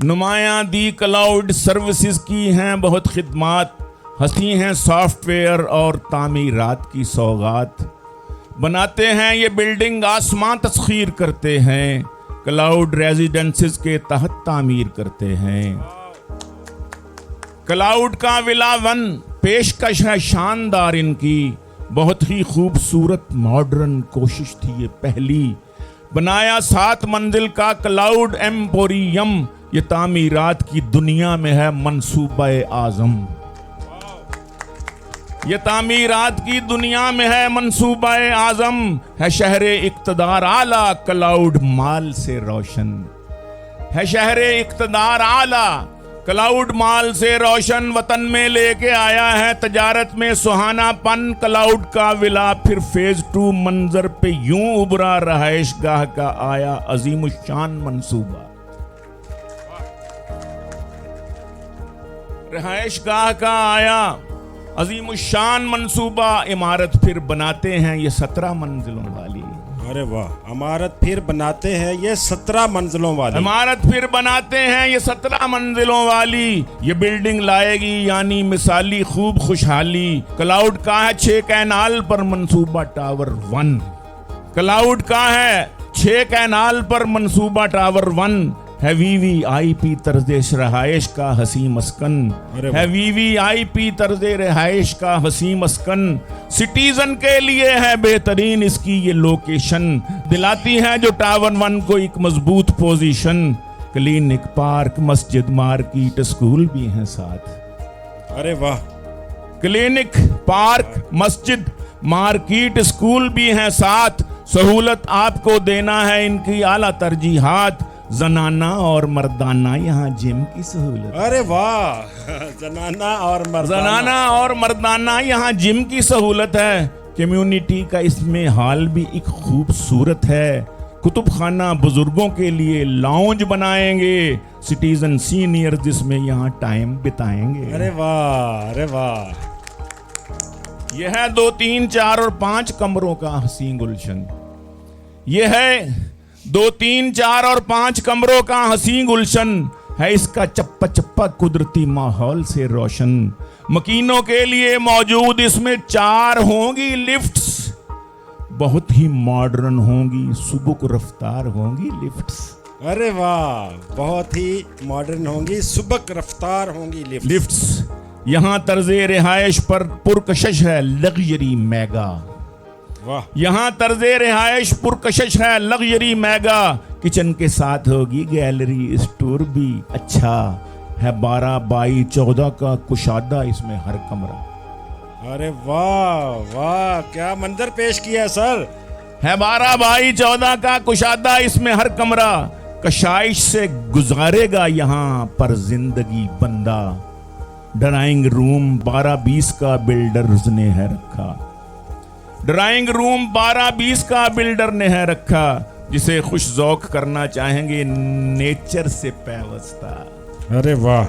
नुमायां दी cloud services की हैं बहुत खिदमात, हंसी हैं सॉफ्टवेयर और तामीरात की सौगात। बनाते हैं ये बिल्डिंग आसमां तस्खीर करते हैं, क्लाउड रेजिडेंसेस के तहत तामीर करते हैं। क्लाउड का विला वन पेशकश है शानदार इनकी, बहुत ही खूबसूरत मॉडर्न कोशिश थी ये पहली। बनाया 7 मंजिल का क्लाउड एम्पोरियम, ये तामीरात की दुनिया में है मंसूबा-ए आज़म। ये तामीरात की दुनिया में है मंसूबा-ए आज़म, है शहरे इक़्तिदार आला क्लाउड माल से रोशन। है शहरे इक़्तिदार आला क्लाउड माल से रोशन, वतन में लेके आया है तजारत में सुहानापन। क्लाउड का विला फिर फेज 2 मंजर पे यूं उभरा, रहाइश गाह का आया अजीमुशान मंसूबा। रहाइश गाह का आया अजीमुशान मंसूबा, इमारत फिर बनाते हैं ये 17 मंजिलों वाली। अरे वाह, इमारत फिर बनाते हैं ये 17 मंजिलों वाली। इमारत फिर बनाते हैं ये 17 मंजिलों वाली, ये बिल्डिंग लाएगी यानी मिसाली खूब खुशहाली। क्लाउड का है 6 कैनाल पर मंसूबा टावर 1। क्लाउड का है 6 कैनाल पर मंसूबा टावर 1, है वीवीआईपी तर्ज़े रहाइश का हसी मस्कन। है वीवीआईपी तर्ज़े रहाइश का हसी मस्कन, सिटीजन के लिए है बेहतरीन इसकी ये लोकेशन। दिलाती है जो टावर 1 को एक मजबूत पोजीशन। क्लिनिक पार्क मस्जिद मार्केट स्कूल भी हैं साथ। अरे वाह, क्लिनिक पार्क मस्जिद मार्केट स्कूल भी हैं साथ। सहूलत आपको देना है इनकी आला तरजीहात, जनाना और मर्दाना यहाँ जिम की सहूलत। अरे वाह, जनाना और मर्दाना यहाँ जिम की सहूलत है। कम्युनिटी का इसमें हाल भी एक खूबसूरत है। कुतुब खाना बुजुर्गों के लिए लाउंज बनाएंगे, सिटीजन सीनियर जिसमें यहाँ टाइम बिताएंगे। अरे वाह, अरे वाह। यह है 2, 3, 4 और 5 कमरों का हसीन गुलशन। यह है 2, 3, 4 और 5 कमरों का हसीन गुलशन, है इसका चप्पा चप्पा कुदरती माहौल से रोशन। मकीनों के लिए मौजूद इसमें 4 होंगी लिफ्ट्स, बहुत ही मॉडर्न होंगी, सुबुक रफ्तार होंगी लिफ्ट्स। अरे वाह, बहुत ही मॉडर्न होंगी, सुबक रफ्तार होंगी लिफ्ट्स। यहाँ तर्ज़े रिहाइश पर पुरकशिश है लग्जरी मेगा। वाह, यहाँ तर्ज़े रिहाइश पुरकशिश है लग्जरी मेगा। किचन के साथ होगी गैलरी स्टोर भी, अच्छा है 12 बाई 14 का कुशादा इसमें हर कमरा। अरे वाह वाह, क्या मंजर पेश किया सर। है 12 बाई 14 का कुशादा इसमें हर कमरा, कशाइश से गुजारेगा यहाँ पर जिंदगी बंदा। ड्राइंग रूम 12-20 का बिल्डर्स ने है रखा। ड्राइंग रूम 12-20 का बिल्डर ने है रखा, जिसे खुश ज़ौक करना चाहेंगे नेचर से पैवस्ता। अरे वाह,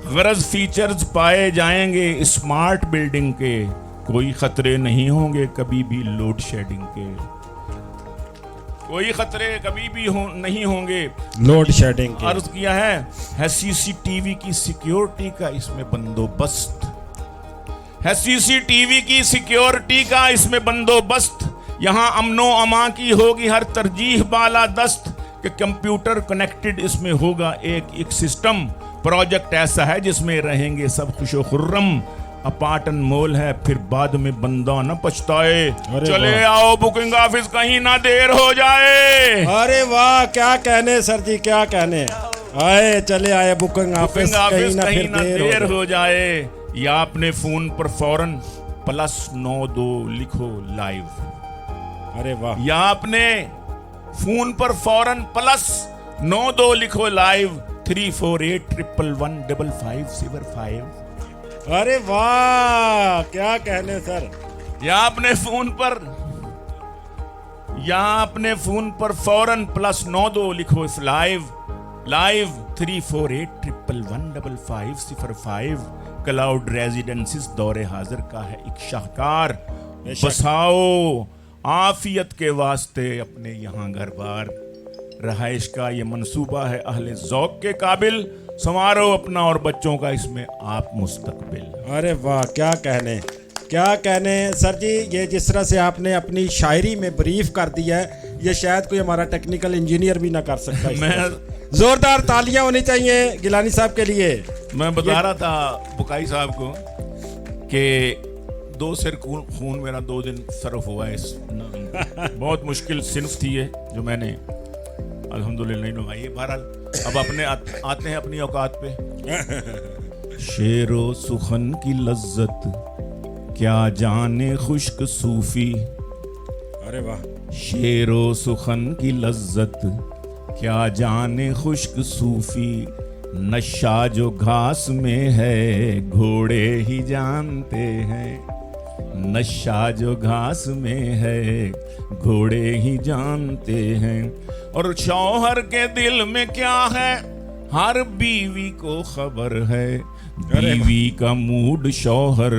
गरज फीचर्स पाए जाएंगे स्मार्ट बिल्डिंग के, कोई खतरे नहीं होंगे कभी भी लोड शेडिंग के। कोई खतरे कभी भी नहीं होंगे लोड शेडिंग के। अर्ज किया है सीसीटीवी की सिक्योरिटी का इसमें बंदोबस्त। है सीसीटीवी की सिक्योरिटी का इसमें बंदोबस्त। यहाँ अमनो अमा की होगी हर तरजीह बाला दस्त, कि कंप्यूटर कनेक्टेड इसमें होगा एक सिस्टम। प्रोजेक्ट ऐसा है जिसमें रहेंगे सब खुशो खुर्रम। अपार्टन मॉल है फिर बाद में बंदा न पछताए। चले आओ बुकिंग ऑफिस कहीं ना देर हो जाए। अरे वाह, क्या कहने सर जी, क्या कहने। आए चले आए बुकिंग ऑफिस कहीं ना देर हो जाए। या अपने फोन पर फौरन +92 लिखो लाइव। अरे वाह, या अपने फोन पर फौरन +92 लिखो लाइव। 348111555। अरे वाह, क्या कहने सर। या अपने फोन पर फौरन +92 लिखो लाइव। 34811155505। क्लाउड रेजिडेंसीज दौरे हाजिर का है एक शाहकार। बसाओ आफियत के वास्ते अपने यहाँ घर बार। रहाइश का ये मंसूबा है अहले ज़ौक़ के काबिल, संवारो अपना और बच्चों का इसमें आप मुस्तकबिल। अरे वाह, क्या कहने सर जी। ये जिस तरह से आपने अपनी शायरी में ब्रीफ कर दिया है, ये शायद कोई हमारा टेक्निकल इंजीनियर भी ना कर सकता है। मैं जोरदार तालियां होनी चाहिए गिलानी साहब के लिए। मैं बता रहा था बुकाई साहब को कि 2 सिर खून मेरा 2 दिन सर्फ हुआ है इस बहुत मुश्किल सिन्फ थी ये जो मैंने अल्हम्दुलिल्लाह नहीं निभाई है। बहरहाल अब अपने आते हैं अपनी औकात पे। शेरो सुखन की लज्जत क्या जाने खुश्क सूफी। अरे वाह। शेरो सुखन की लज्जत क्या जाने खुश्क सूफी, नशा जो घास में है घोड़े ही जानते हैं। नशा जो घास में है घोड़े ही जानते हैं। और शौहर के दिल में क्या है हर बीवी को खबर है। बीवी का मूड शौहर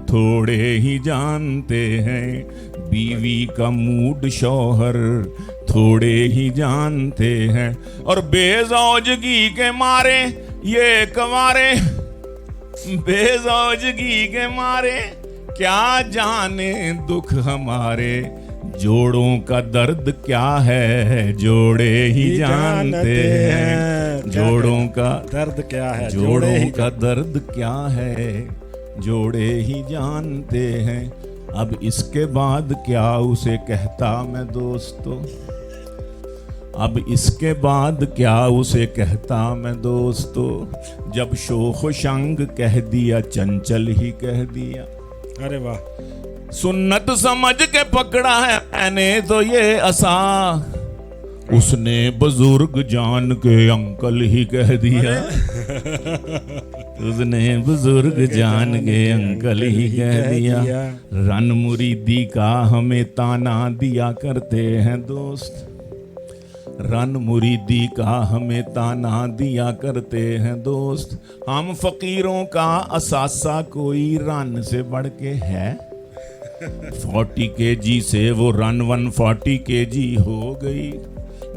थोड़े ही जानते हैं। बीवी का मूड शौहर थोड़े ही जानते हैं। और बेजौजगी के मारे ये कंवारे, बेजौजगी के मारे क्या जाने दुख हमारे। जोड़ों का दर्द क्या है जोड़े ही जानते हैं। जोड़ों का दर्द क्या है जोड़ों का दर्द क्या है जोड़े ही जानते हैं। अब इसके बाद क्या उसे कहता मैं दोस्तों, अब इसके बाद क्या उसे कहता मैं दोस्तों। जब शोख शंग कह दिया चंचल ही कह दिया। अरे वाह। सुन्नत समझ के पकड़ा है मैंने तो ये असा, उसने बुजुर्ग जान के अंकल ही कह दिया। उसने बुजुर्ग जान के अंकल ही कह दिया। रन मुरीदी का हमें ताना दिया करते हैं दोस्त। रन मुरीदी का हमें ताना दिया करते हैं दोस्त। हम फकीरों का असासा कोई रन से बढ़ के है। 40 kg से वो रन 140 kg हो गई।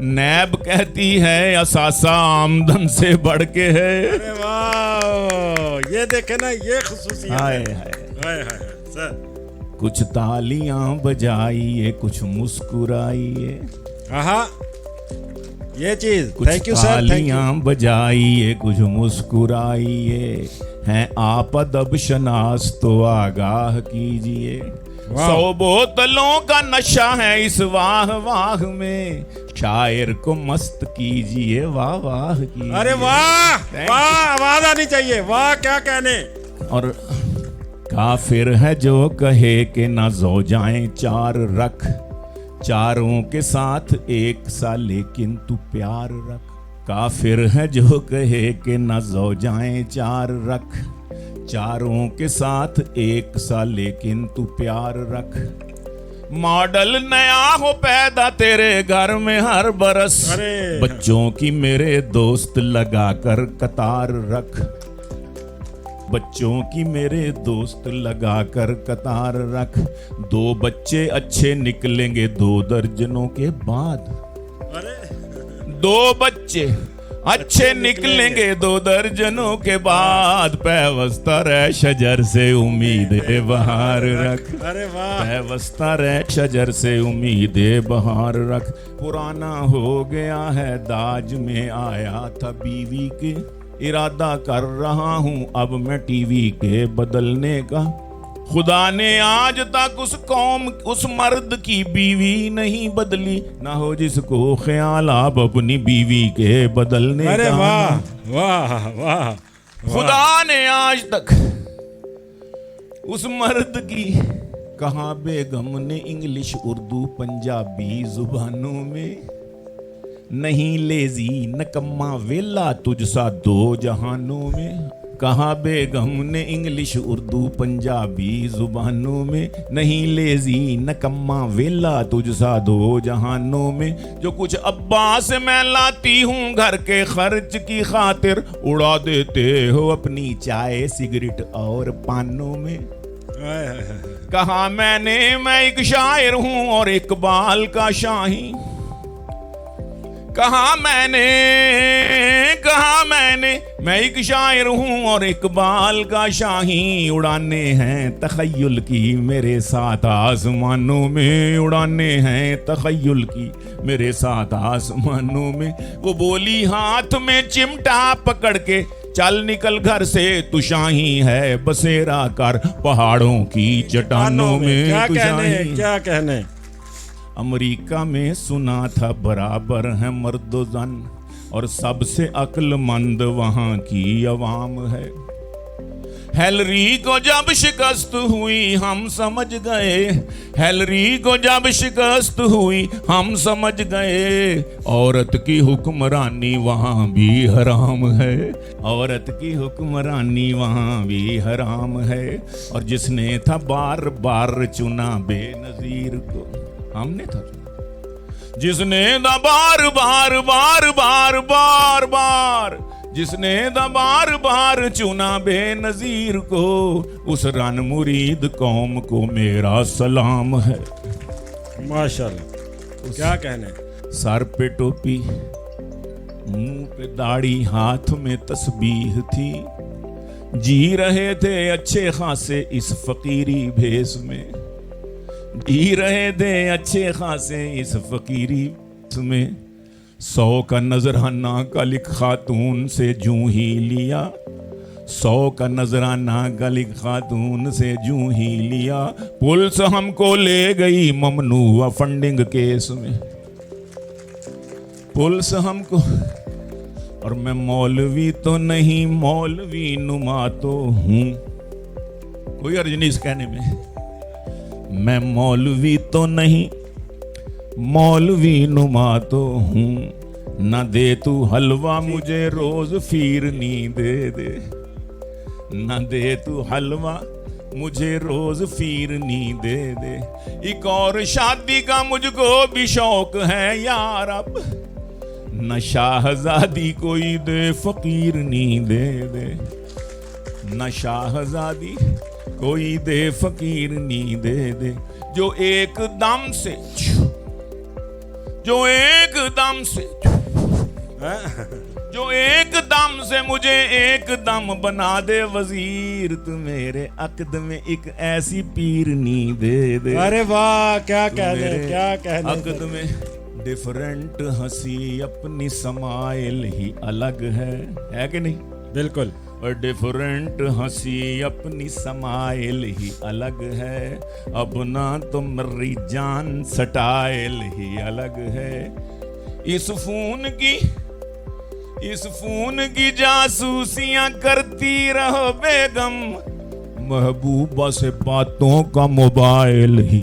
नैब कहती है असासा आमदन से बढ़ के है। अरे वाह, ये देखे ना, ये खुसूसियत हाय है। हाय सर कुछ तालियां बजाइए कुछ मुस्कुराइए। आहा, ये चीज। कुछ थैंक यू सर। तालियां बजाइए कुछ मुस्कुराइए। हैं आप अदब शनास तो आगाह कीजिए। 100 बोतलों का नशा है इस वाह वाह में। शायर को मस्त कीजिए वाह वाह कीजिए। अरे वाह वाह, आवाज आनी चाहिए। वाह, क्या कहने। और काफिर है जो कहे कि ना ज़ौजाएं 4 रख, चारों के साथ एक सा लेकिन तू प्यार रख। काफिर है जो कहे कि न ज़ौजाएं 4 रख, चारों के साथ एक सा लेकिन तू प्यार रख। मॉडल नया हो पैदा तेरे घर में हर बरस, बच्चों की मेरे दोस्त लगा कर कतार रख। बच्चों की मेरे दोस्त लगा कर कतार रख। 2 बच्चे अच्छे निकलेंगे 2 दर्जनों के बाद। 2 बच्चे अच्छे निकलेंगे 2 दर्जनों के बाद। पैवस्ता रह शजर से उम्मीद बहार रख। अरे वाह। पैवस्ता रह शजर से उम्मीद बहार रख। पुराना हो गया है दाज में आया था बीवी के, इरादा कर रहा हूँ अब मैं टीवी के बदलने का। खुदा ने आज तक उस कौम उस मर्द की बीवी नहीं बदली, ना हो जिसको ख्याल आप अपनी बीवी के बदलने का। अरे वाह वाह वाह। खुदा ने आज तक उस मर्द की कहा बेगम ने इंग्लिश उर्दू पंजाबी जुबानों में। नहीं लेजी नकम्मा वेला तुझसा 2 जहानों में। कहा बेगम ने इंग्लिश उर्दू पंजाबी जुबानों में। नहीं लेजी नकम्मा वेला तुझसा 2 जहानों में। जो कुछ अब्बा से मैं लाती हूँ घर के खर्च की खातिर, उड़ा देते हो अपनी चाय सिगरेट और पानों में। कहा मैं एक शायर हूँ और इकबाल का शाही। कहा मैंने मैं एक शायर हूँ और इकबाल का शाही। उड़ाने हैं तखय्युल की मेरे साथ आसमानों में, उड़ाने हैं तखय्युल की मेरे साथ आसमानों में। वो बोली हाथ में चिमटा पकड़ के, चल निकल घर से तू शाही है, बसेरा कर पहाड़ों की चट्टानों में। क्या कहने। अमेरिका में सुना था बराबर है मर्दो जन, और सबसे अक्लमंद वहाँ की अवाम है। हेलरी को जब शिकस्त हुई हम समझ गए, हेलरी को जब शिकस्त हुई हम समझ गए, औरत की हुक्मरानी वहाँ भी हराम है, औरत की हुक्मरानी वहाँ भी हराम है। और जिसने था बार बार चुना बेनजीर को, हमने था जिसने दा बार बार बार बार बार बार, जिसने दा बार बार चुना बेनजीर को, उस रन मुरीद कौम को मेरा सलाम है। माशाल्लाह, क्या कहने। सर पे टोपी, मुंह पे दाढ़ी, हाथ में तस्बीह थी, जी रहे थे अच्छे खासे इस फकीरी भेस में, जी रहे थे अच्छे खासे इस फकीरी में। 100 का नजराना गलिक खातून से जूं ही लिया, 100 का नजराना गलिक खातून से जूं ही लिया, पुलिस हमको ले गई ममनूआ फंडिंग केस में, पुलिस हमको। और मैं मौलवी तो नहीं, मौलवी नुमा तो हूं, कोई अर्ज नहीं इस कहने में। मैं मौलवी तो नहीं, मौलवी नुमा तो हूँ, न दे तू हलवा मुझे रोज फिरनी दे दे, न दे तू हलवा मुझे रोज फिरनी दे दे। एक और शादी का मुझको भी शौक है यार, अब न शाहजादी कोई दे फकीरनी दे दे, न शाहजादी कोई दे फकीरनी दे दे। जो एकदम से, जो एकदम से, जो एकदम से मुझे एकदम बना दे वजीर, तू मेरे अकद में एक ऐसी पीरनी दे दे। अरे वाह, क्या कहने, क्या कहने। अकद में डिफरेंट हंसी अपनी समाइल ही अलग है कि नहीं? बिल्कुल। और डिफरेंट हंसी अपनी समाइल ही अलग है, अब ना तो मेरी जान स्टाइल ही अलग है। इस फोन की जासूसियां करती रहो बेगम, महबूबा से बातों का मोबाइल ही